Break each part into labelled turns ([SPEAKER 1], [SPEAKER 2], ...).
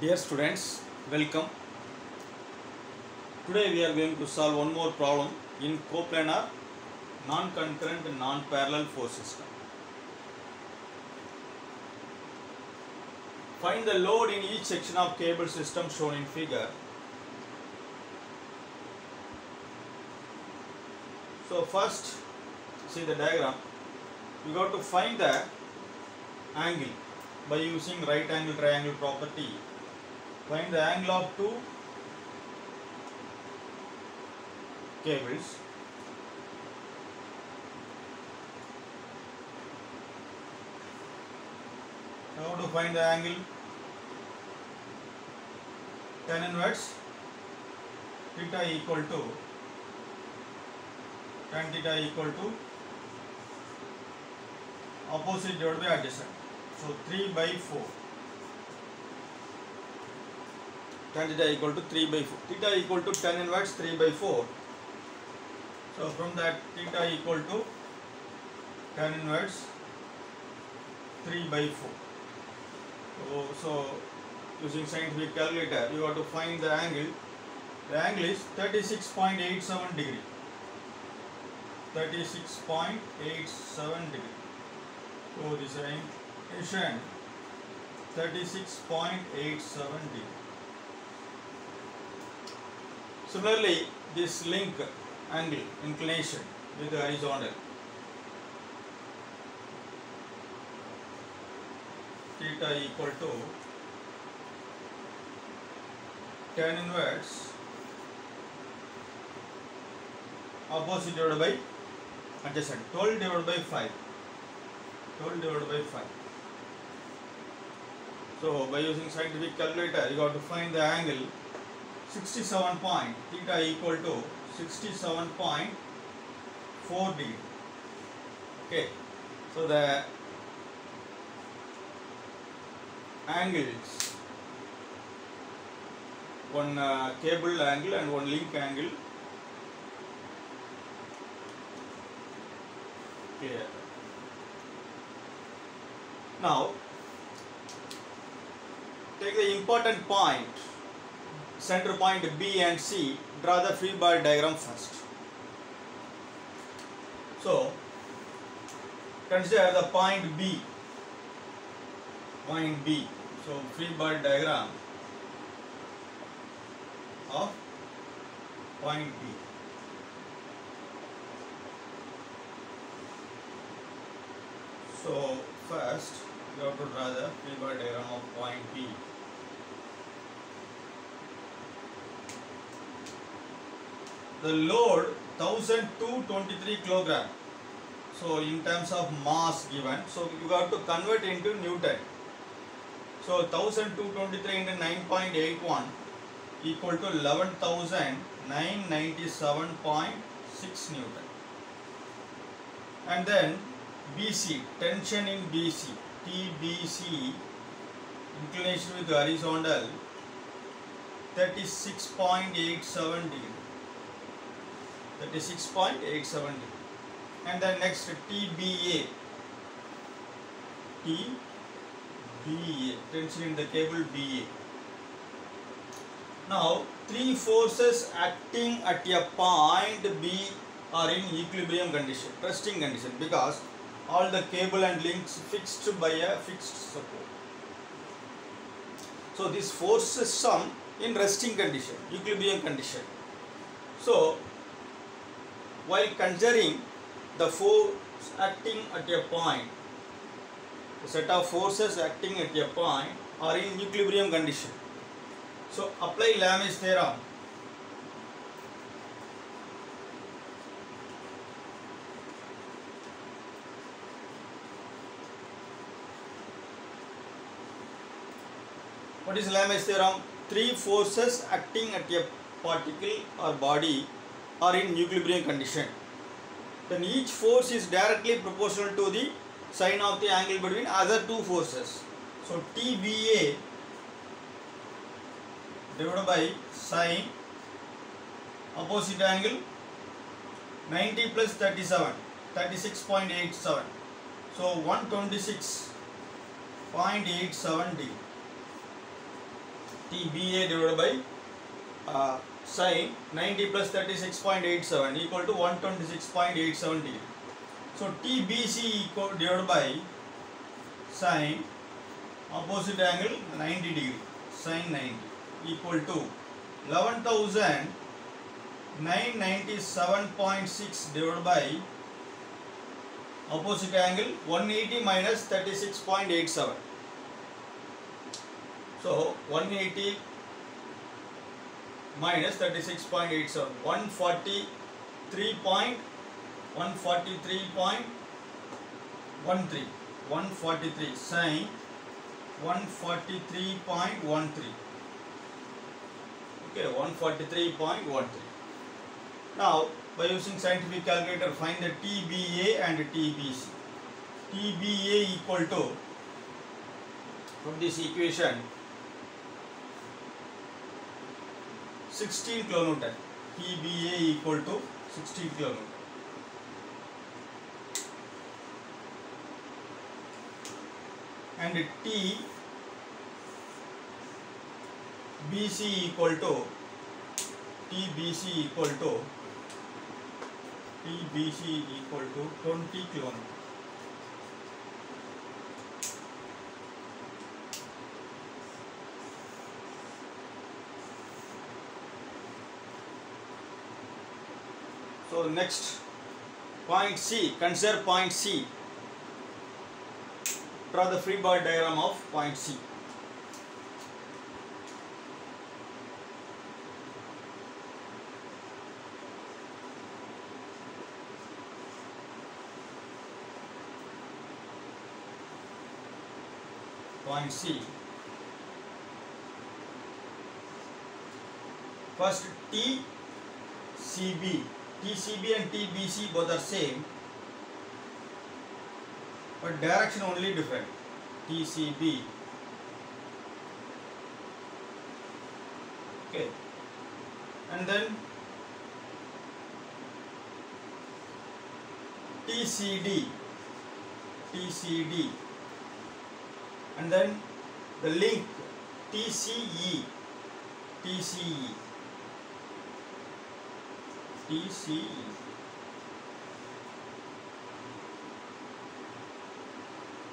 [SPEAKER 1] Dear students, welcome. Today we are going to solve one more problem in coplanar non-concurrent and non-parallel force system. Find the load in each section of cable system shown in figure. So first, see the diagram. You got to find the angle by using right angle triangle property. Find the angle of two cables. How to find the angle? Tan inverse theta equal to tan theta equal to opposite divided by adjacent. So 3 by 4. Tan theta equal to 3 by 4. Theta equal to tan inverse 3 by 4. So from that theta equal to tan inverse 3 by 4. So using scientific calculator, you have to find the angle. The angle is 36.87 degree. 36.87 degree. So this is 36.87 degree. Similarly, this link angle inclination with the horizontal theta equal to tan inverse opposite divided by adjacent 12 divided by 5. 12 divided by 5. So by using scientific calculator, you got to find the angle 67 point theta equal to 67.4 degree. Okay, so the angles, one cable angle and one link angle, clear. Now take the important point, center point B and C, draw the free body diagram first. So consider the point B. Point B. So free body diagram of point B. So first you have to draw the free body diagram of point B. The load 1223 kilogram. So in terms of mass given, so you got to convert into Newton. So 1223 into 9.81 equal to 11,997.6 Newton. And then BC, tension in BC, TBC, inclination with horizontal 36.87 degree. 36.87 degree. And then next TBA, tension in the cable BA. Now three forces acting at a point B are in equilibrium condition, resting condition, because all the cable and links fixed by a fixed support. So this forces sum in resting condition, equilibrium condition. So while considering the force acting at a point, the set of forces acting at a point are in equilibrium condition. So apply Lamè's theorem. What is Lamè's theorem? Three forces acting at a particle or body are in equilibrium condition. Then each force is directly proportional to the sine of the angle between other two forces. So TBA divided by sine opposite angle 90 plus 37, 36.87. So 126 0.87 degree. TBA divided by sine 90 plus 36.87 equal to 126.87 degree. So TBC equal divided by sine opposite angle 90 degree, sine 90 equal to 11,997.6 divided by opposite angle 180 minus 36.87. So 180 minus 36.87, 143.13, 143 sine 143.13. Okay, 143.13. Now, by using scientific calculator, find the TBA and TBC. TBA equal to, from this equation, 16 kilonewton. TBA equal to 16 kilonewton. And TBC equal to 20 kilonewton. So next, point C. Consider point C. Draw the free body diagram of point C. Point C. First TCB. TCB and TBC both are same, but direction only different. TCB. Okay. And then TCD. And then the link TCE.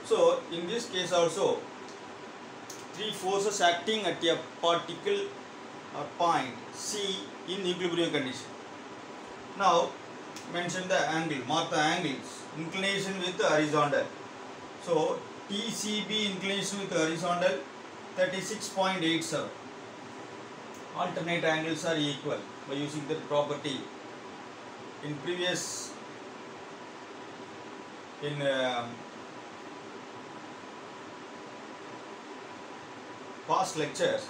[SPEAKER 1] So in this case also, three forces acting at a particle or point C in equilibrium condition. Now mention the angle, mark the angles. Inclination with horizontal. So TCB inclination with horizontal 36.87. Alternate angles are equal by using the property. In previous, past lectures,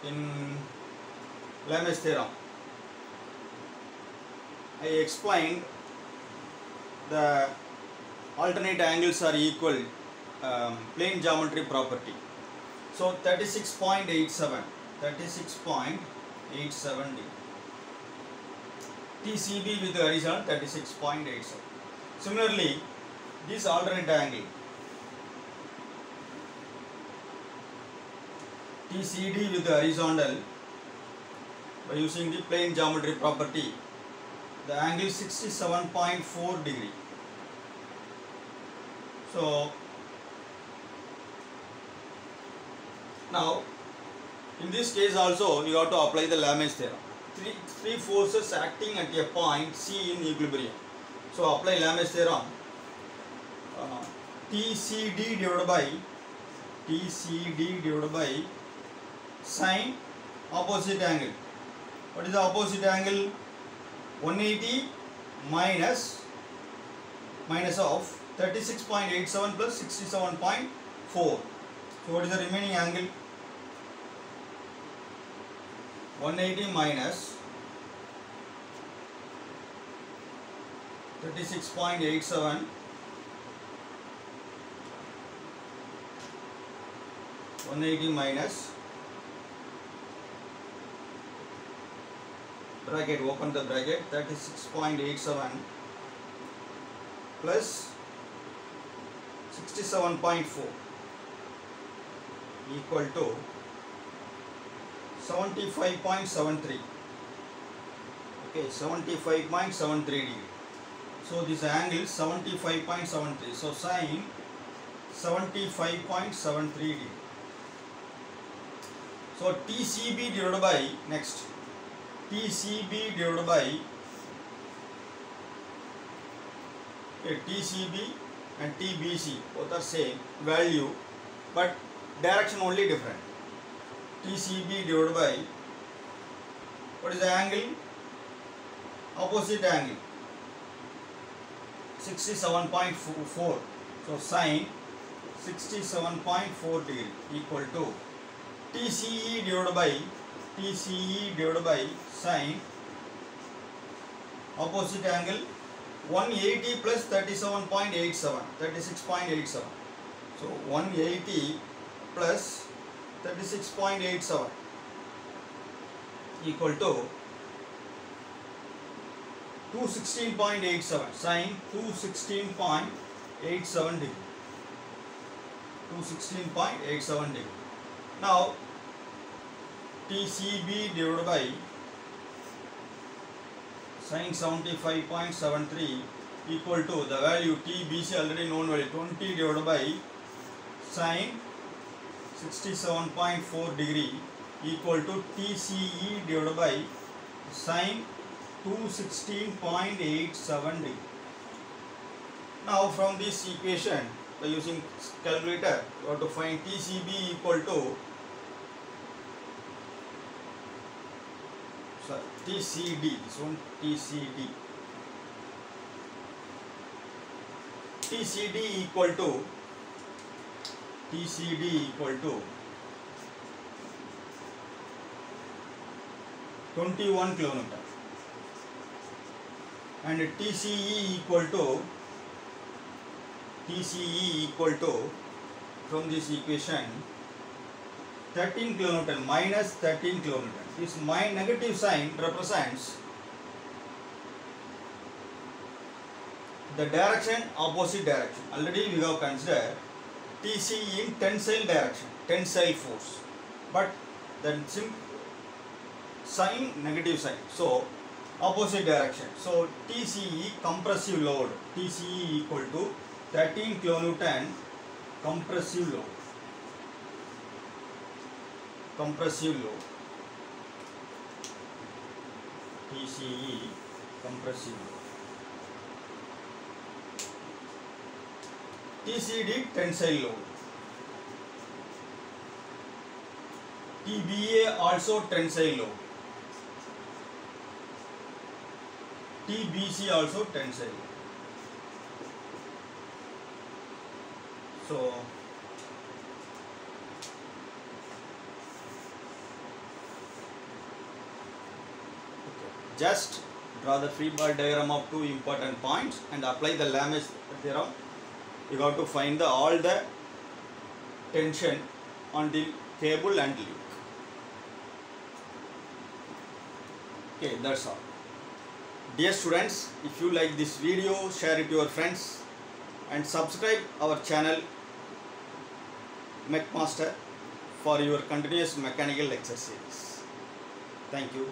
[SPEAKER 1] in Lamè's theorem, I explained the alternate angles are equal, plane geometry property. So 36.87 degree. TCB with the horizon 36.87. Similarly, this alternate angle TCD with the horizontal, by using the plane geometry property, the angle 67.4 degree. So now in this case also you have to apply the Lamè's theorem. Three forces acting at a point C in equilibrium. So apply Lamè's theorem. TCD divided by sine opposite angle. What is the opposite angle? 180 minus of 36.87 plus 67.4. So what is the remaining angle? 180 minus 36.87 180 minus bracket, open the bracket, 36.87 plus 67.4. equal to 75.73. Okay, 75.73 degree. So this angle is 75.73. So sin 75.73 degree. So TCB divided by, next, TCB divided by, okay, TCB and TBC both are same value but direction only different. TCB divided by, what is the angle? Opposite angle, 67.4. So sin 67.4 degree equal to TCE divided by sin opposite angle 180 plus 37.87, 36.87. So 180 plus 36.87 equal to 216.87, sin 216.87 degree. 216.87 degree. Now TCB divided by sin 75.73 equal to the value TBC already known value 20 divided by sin 67.4 degree equal to TCE divided by sin 216.87 degree. Now from this equation, by using calculator, you have to find TCB equal to TCD, this one TCD. TCD equal to 21 kilonewton and TCE equal to from this equation 13 kilonewton minus 13 kilonewton. This negative sign represents the direction, opposite direction. Already we have considered TCE in tensile direction, tensile force, but the sign negative sign, so opposite direction. So TCE compressive load, TCE equal to 13 kilonewton compressive load. TCE compressive load. TCD tensile load. TBA also tensile load. TBC also tensile load. So just draw the free body diagram of two important points and apply the Lamèche theorem. You have to find all the tension on the cable and link. Okay, that's all. Dear students, if you like this video, share it to your friends and subscribe our channel MechMaster for your continuous mechanical exercises. Thank you.